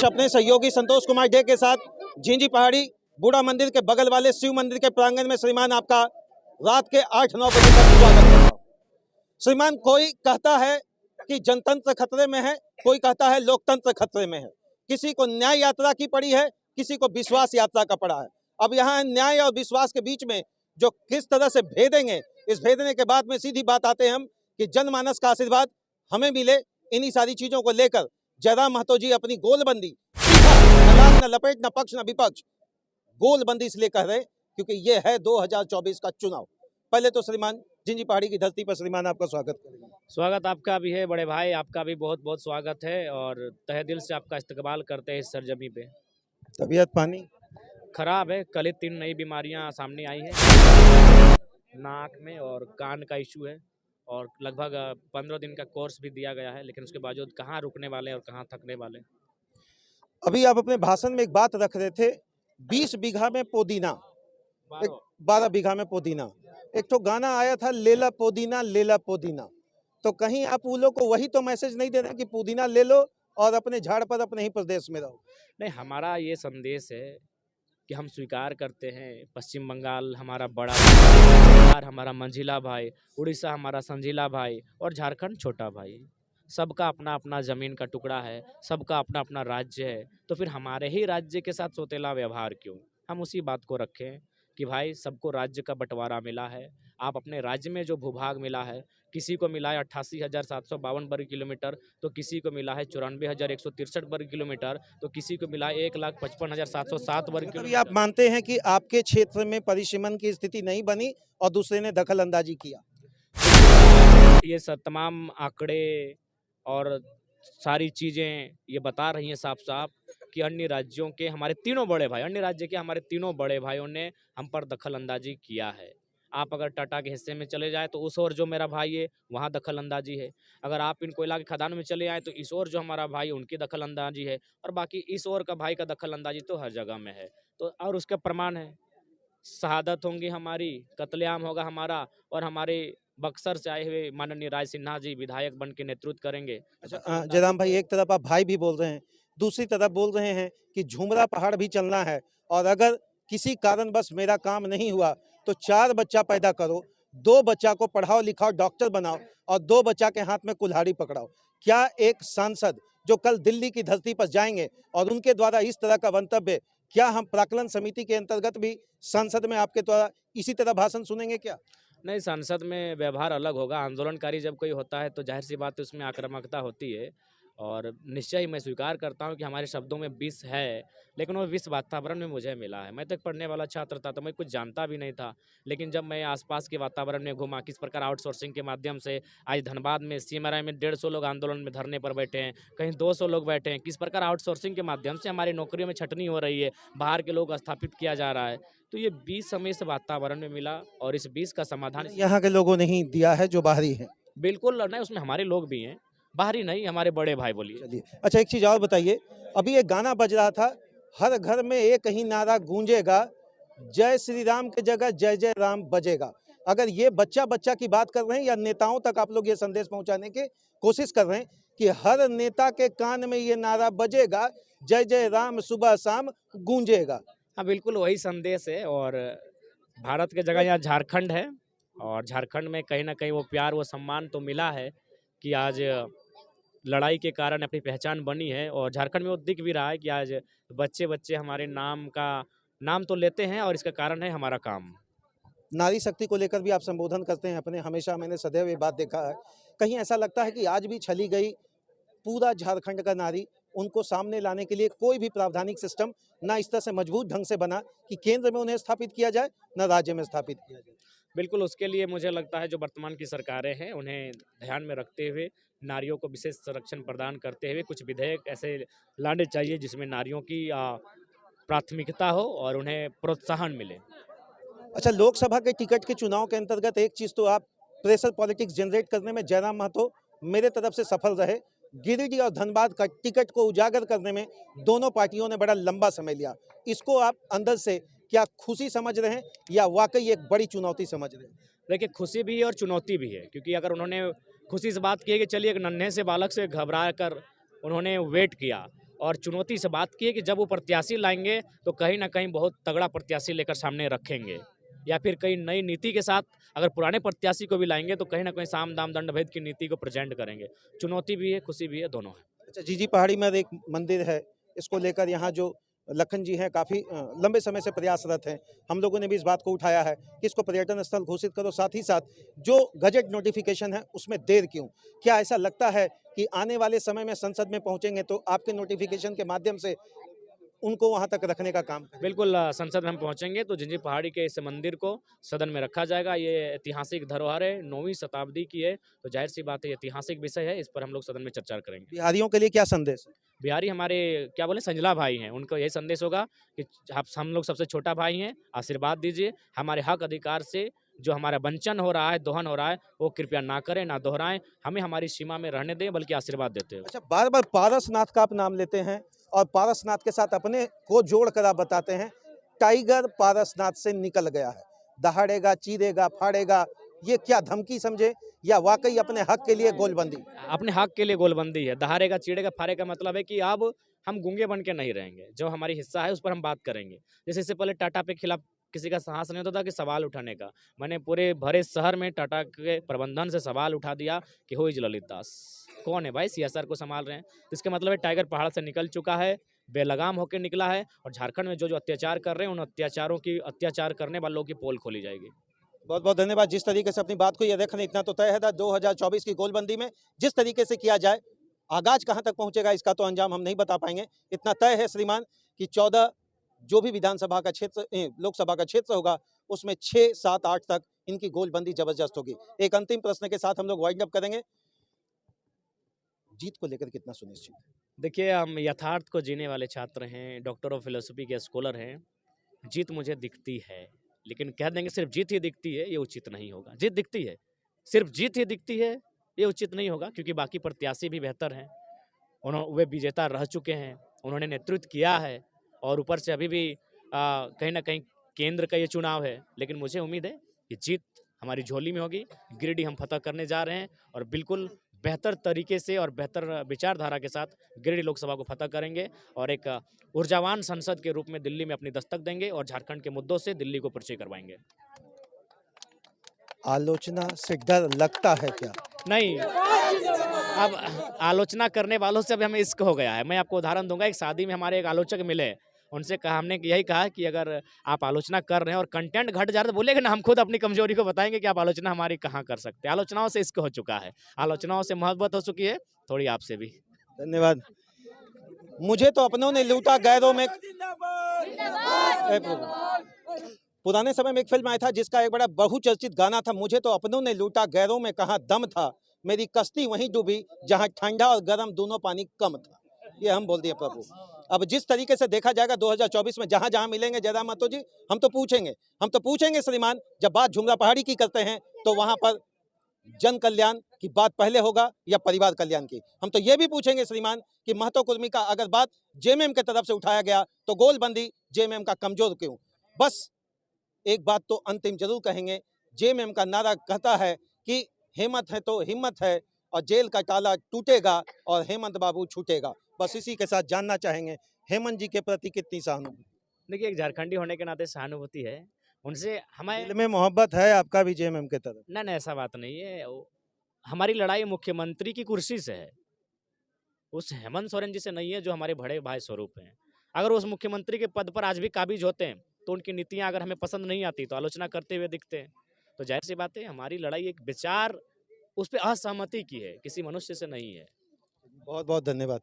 अपने सहयोगी संतोष कुमार डे के साथ झिंझी पहाड़ी बूढ़ा मंदिर के बगल वाले शिव मंदिर के प्रांगण में श्रीमान आपका रात के 8-9 बजे तक स्वागत करता हूं। श्रीमान, कोई कहता है कि जनतंत्र खतरे में है, कोई कहता है लोकतंत्र खतरे में है, किसी को न्याय यात्रा की पड़ी है, किसी को विश्वास यात्रा का पड़ा है। अब यहाँ न्याय और विश्वास के बीच में जो किस तरह से भेदेंगे, इस भेदने के बाद में सीधी बात आते हैं हम कि जनमानस का आशीर्वाद हमें मिले। इन्हीं सारी चीजों को लेकर जयराम महतो जी अपनी गोलबंदी, न लाग न लपेट न पक्ष न विपक्ष, गोलबंदी इसलिए कह रहे हैं क्योंकि ये है 2024 का चुनाव। पहले तो श्रीमान झिंझी पहाड़ी की धरती पर श्रीमान आपका स्वागत करेंगे। स्वागत आपका भी है बड़े भाई, आपका भी बहुत बहुत स्वागत है और तहे दिल से आपका इस्तकबाल करते हैं इस सरजमी पे। तबीयत पानी खराब है, कल ही 3 नई बीमारियां सामने आई हैं, नाक में और कान का इशू है और लगभग 15 दिन का कोर्स भी दिया गया है, लेकिन उसके बावजूद कहाँ रुकने वाले और कहाँ थकने वाले। अभी आप अपने भाषण में एक बात रख रहे थे, 20 बीघा में पुदीना, 12 बीघा में पुदीना। एक तो गाना आया था लेला पुदीना, तो कहीं आप उन लोग को वही तो मैसेज नहीं दे रहे कि पुदीना ले लो और अपने झाड़ पर अपने ही प्रदेश में रहो? नहीं, हमारा ये संदेश है कि हम स्वीकार करते हैं पश्चिम बंगाल हमारा बड़ा भाई, बिहार हमारा मंझिला भाई, उड़ीसा हमारा संझिला भाई और झारखंड छोटा भाई। सबका अपना अपना ज़मीन का टुकड़ा है, सबका अपना अपना राज्य है, तो फिर हमारे ही राज्य के साथ सौतेला व्यवहार क्यों? हम उसी बात को रखें कि भाई सबको राज्य का बंटवारा मिला है। आप अपने राज्य में जो भूभाग मिला है, किसी को मिला है 88,752 वर्ग किलोमीटर, तो किसी को मिला है 94,163 वर्ग किलोमीटर, तो किसी को मिला है 1,55,707 वर्ग अभी किलोमीटर। आप मानते हैं कि आपके क्षेत्र में परिसीमन की स्थिति नहीं बनी और दूसरे ने दखल अंदाजी किया? ये सब तमाम आंकड़े और सारी चीज़ें ये बता रही हैं साफ साफ कि अन्य राज्यों के हमारे तीनों बड़े भाई, अन्य राज्य के हमारे तीनों बड़े भाइयों ने हम पर दखल अंदाजी किया है। आप अगर टाटा के हिस्से में चले जाए तो उस ओर जो मेरा भाई है वहाँ दखल अंदाजी है। अगर आप इन कोयला के खदान में चले आए तो इस ओर जो हमारा भाई है उनकी दखल अंदाजी है और बाकी इस ओर का भाई का दखल अंदाजी तो हर जगह में है। तो और उसका प्रमाण है, शहादत होंगी हमारी, कत्लेआम होगा हमारा और हमारे बक्सर से आए हुए माननीय राज सिन्हा जी विधायक बन के नेतृत्व करेंगे। अच्छा जयराम भाई, एक तरफ आप भाई भी बोल रहे हैं, दूसरी तरफ बोल रहे हैं कि झुमरा पहाड़ भी चलना है और अगर किसी कारणवश मेरा काम नहीं हुआ तो 4 बच्चा पैदा करो, 2 बच्चा को पढ़ाओ लिखाओ डॉक्टर बनाओ और 2 बच्चा के हाथ में कुल्हाड़ी पकड़ाओ। क्या एक सांसद जो कल दिल्ली की धरती पर जाएंगे और उनके द्वारा इस तरह का मंतव्य, क्या हम प्राक्कलन समिति के अंतर्गत भी संसद में आपके द्वारा इसी तरह भाषण सुनेंगे क्या? नहीं, संसद में व्यवहार अलग होगा। आंदोलनकारी जब कोई होता है तो जाहिर सी बात है उसमें आक्रामकता होती है और निश्चय ही मैं स्वीकार करता हूं कि हमारे शब्दों में विष है, लेकिन वो विष वातावरण में मुझे मिला है। मैं तो एक पढ़ने वाला छात्र था तो मैं कुछ जानता भी नहीं था, लेकिन जब मैं आसपास के वातावरण में घूमा, किस प्रकार आउटसोर्सिंग के माध्यम से आज धनबाद में CMRI में 150 लोग आंदोलन में धरने पर बैठे हैं, कहीं 200 लोग बैठे हैं, किस प्रकार आउटसोर्सिंग के माध्यम से हमारी नौकरियों में छटनी हो रही है, बाहर के लोग स्थापित किया जा रहा है। तो ये 20 समय से वातावरण में मिला और इस 20 का समाधान यहाँ के लोगों ने ही दिया है जो बाहरी है? बिल्कुल नहीं, उसमें हमारे लोग भी हैं, बाहरी नहीं, हमारे बड़े भाई बोलिए। चलिए, अच्छा एक चीज़ और बताइए, अभी एक गाना बज रहा था, हर घर में एक ही नारा गूंजेगा, जय श्री राम की जगह जय जय राम बजेगा। अगर ये बच्चा की बात कर रहे हैं या नेताओं तक आप लोग ये संदेश पहुंचाने की कोशिश कर रहे हैं कि हर नेता के कान में ये नारा बजेगा, जय जय राम सुबह शाम गूंजेगा? हाँ, बिल्कुल वही संदेश है और भारत के जगह यहाँ झारखंड है और झारखंड में कहीं ना कहीं वो प्यार वो सम्मान तो मिला है कि आज लड़ाई के कारण अपनी पहचान बनी है और झारखंड में वो दिख भी रहा है कि आज बच्चे बच्चे हमारे नाम तो लेते हैं और इसका कारण है हमारा काम। नारी शक्ति को लेकर भी आप संबोधन करते हैं अपने, हमेशा मैंने सदैव ये बात देखा है। कहीं ऐसा लगता है कि आज भी छली गई पूरा झारखंड का नारी, उनको सामने लाने के लिए कोई भी प्रावधानिक सिस्टम ना इस तरह से मजबूत ढंग से बना कि केंद्र में उन्हें स्थापित किया जाए न राज्य में स्थापित किया जाए? बिल्कुल, उसके लिए मुझे लगता है जो वर्तमान की सरकारें हैं उन्हें ध्यान में रखते हुए नारियों को विशेष संरक्षण प्रदान करते हुए कुछ विधेयक ऐसे लाने चाहिए जिसमें नारियों की प्राथमिकता हो और उन्हें प्रोत्साहन मिले। अच्छा, लोकसभा के टिकट के चुनाव के अंतर्गत एक चीज़ तो आप प्रेशर पॉलिटिक्स जनरेट करने में जयराम महतो मेरे तरफ से सफल रहे। गिरिडीह और धनबाद का टिकट को उजागर करने में दोनों पार्टियों ने बड़ा लंबा समय लिया। इसको आप अंदर से क्या खुशी समझ रहे हैं या वाकई एक बड़ी चुनौती समझ रहे हैं? देखिए, खुशी भी है और चुनौती भी है, क्योंकि अगर उन्होंने खुशी से बात की है कि चलिए एक नन्हे से बालक से घबरा कर उन्होंने वेट किया और चुनौती से बात की है कि जब वो प्रत्याशी लाएंगे तो कहीं ना कहीं बहुत तगड़ा प्रत्याशी लेकर सामने रखेंगे, या फिर कई नई नीति के साथ अगर पुराने प्रत्याशी को भी लाएंगे तो कहीं ना कहीं साम दाम दंड भेद की नीति को प्रेजेंट करेंगे। चुनौती भी है, खुशी भी है, दोनों है। अच्छा, जीजी पहाड़ी में एक मंदिर है, इसको लेकर यहाँ जो लखन जी हैं काफ़ी लंबे समय से प्रयासरत हैं। हम लोगों ने भी इस बात को उठाया है कि इसको पर्यटन स्थल घोषित करो, साथ ही साथ जो गजट नोटिफिकेशन है उसमें देर क्यों? क्या ऐसा लगता है कि आने वाले समय में संसद में पहुंचेंगे तो आपके नोटिफिकेशन के माध्यम से उनको वहां तक रखने का काम करें? बिल्कुल संसद में हम पहुंचेंगे तो झिंझी पहाड़ी के इस मंदिर को सदन में रखा जाएगा। ये ऐतिहासिक धरोहर है, 9वीं शताब्दी की है, तो जाहिर सी बात है ऐतिहासिक विषय है, इस पर हम लोग सदन में चर्चा करेंगे। बिहारियों के लिए क्या संदेश है? बिहारी हमारे क्या बोले संजला भाई हैं, उनको यही संदेश होगा कि हम लोग सबसे छोटा भाई हैं, आशीर्वाद दीजिए, हमारे हक अधिकार से जो हमारा वंचन हो रहा है, दोहन हो रहा है, वो कृपया ना करें, ना दोहराएं, हमें हमारी सीमा में रहने दें, बल्कि आशीर्वाद देते हो। अच्छा, बार बार पारसनाथ का आप नाम लेते हैं और पारसनाथ के साथ अपने को जोड़कर आप बताते हैं टाइगर पारसनाथ से निकल गया है, दहाड़ेगा, चीरेगा, फाड़ेगा, ये क्या धमकी समझे या वाकई अपने हक के लिए गोलबंदी? अपने हक के लिए गोलबंदी है। दहाड़ेगा, चीड़ेगा, फाड़ेगा मतलब है कि अब हम गूंगे बन के नहीं रहेंगे, जो हमारी हिस्सा है उस पर हम बात करेंगे। जैसे इससे पहले टाटा पे खिलाफ किसी का साहस नहीं होता था कि सवाल उठाने का, मैंने पूरे भरे शहर में टाटा के प्रबंधन से सवाल उठा दिया कि हु इज ललित दास, कौन है भाई, सीएसआर को संभाल रहे हैं। तो इसका मतलब है टाइगर पहाड़ से निकल चुका है, बेलगाम होकर निकला है, और झारखंड में जो जो अत्याचार कर रहे हैं उन अत्याचार करने वालों की पोल खोली जाएगी। बहुत बहुत धन्यवाद। जिस तरीके से अपनी बात को ये रखने, इतना तो तय है 2024 की गोलबंदी में जिस तरीके से किया जाए, आगाज कहां तक पहुंचेगा इसका तो अंजाम हम नहीं बता पाएंगे। इतना तय है श्रीमान कि 14 जो भी विधानसभा का क्षेत्र, लोकसभा का क्षेत्र होगा, उसमें 6, 7, 8 तक इनकी गोलबंदी जबरदस्त होगी। एक अंतिम प्रश्न के साथ हम लोग वाइंड अप करेंगे, जीत को लेकर कितना सुनिश्चित है? देखिए, हम यथार्थ को जीने वाले छात्र हैं, डॉक्टर ऑफ फिलोसफी के स्कॉलर हैं। जीत मुझे दिखती है, लेकिन कह देंगे सिर्फ जीत ही दिखती है, ये उचित नहीं होगा। जीत दिखती है, सिर्फ जीत ही दिखती है, ये उचित नहीं होगा, क्योंकि बाकी प्रत्याशी भी बेहतर हैं, वे विजेता रह चुके हैं, उन्होंने नेतृत्व किया है, और ऊपर से अभी भी कहीं ना कहीं केंद्र का ये चुनाव है। लेकिन मुझे उम्मीद है कि जीत हमारी झोली में होगी। गिरिडीह हम फतह करने जा रहे हैं, और बिल्कुल बेहतर तरीके से और बेहतर विचारधारा के साथ गिरिडीह लोकसभा को फतह करेंगे, और एक ऊर्जावान संसद के रूप में दिल्ली में अपनी दस्तक देंगे, और झारखंड के मुद्दों से दिल्ली को परिचय करवाएंगे। आलोचना से डर लगता है क्या? नहीं, अब आलोचना करने वालों से अभी हमें इश्क हो गया है। मैं आपको उदाहरण दूंगा, एक शादी में हमारे एक आलोचक मिले, उनसे कहा, हमने यही कहा कि अगर आप आलोचना कर रहे हैं और कंटेंट घट जा रहा है तो बोलेगा ना, हम खुद अपनी कमजोरी को बताएंगे कि आप आलोचना हमारी कहाँ कर सकते हैं। आलोचनाओं से इश्क हो चुका है, आलोचनाओं से मोहब्बत हो चुकी है, थोड़ी आपसे भी। धन्यवाद। मुझे तो अपनों ने लूटा, गैरों में पुराने समय में एक फिल्म आया था जिसका एक बड़ा बहुचर्चित गाना था, मुझे तो अपनों ने लूटा, गैरों में कहाँ दम था, मेरी कश्ती वहीं डूबी जहां ठंडा और गर्म दोनों पानी कम था। ये हम बोल दिए प्रभु। अब जिस तरीके से देखा जाएगा 2024 में जहां जहां मिलेंगे जयराम महतो जी, हम तो पूछेंगे श्रीमान, जब बात झुमरा पहाड़ी की करते हैं तो वहां पर जन कल्याण की बात पहले होगा या परिवार कल्याण की? हम तो ये भी पूछेंगे श्रीमान कि महतो कुर्मी का अगर बात जेएमएम के तरफ से उठाया गया तो गोलबंदी जेएमएम का कमजोर क्यों? बस एक बात तो अंतिम जरूर कहेंगे, जेएमएम का नारा कहता है कि हिम्मत है तो हिम्मत है, और जेल का ताला टूटेगा और हेमंत बाबू छूटेगा। बस इसी के साथ जानना चाहेंगे हेमंत जी के प्रति कितनी सहानुभूति? देखिए, एक झारखंडी होने के नाते सहानुभूति है, उनसे हमें दिल में मोहब्बत है आपका भी जेएमएम के तरफ? ना ऐसा बात नहीं है। हमारी लड़ाई मुख्यमंत्री की कुर्सी से है, उस हेमंत सोरेन जी से नहीं है, जो हमारे बड़े भाई स्वरूप हैं। अगर उस मुख्यमंत्री के पद पर आज भी काबिज होते हैं तो उनकी नीतियां अगर हमें पसंद नहीं आती तो आलोचना करते हुए दिखते हैं। तो जाहिर सी बात है, हमारी लड़ाई एक विचार, उस पर असहमति की है, किसी मनुष्य से नहीं है। बहुत बहुत धन्यवाद।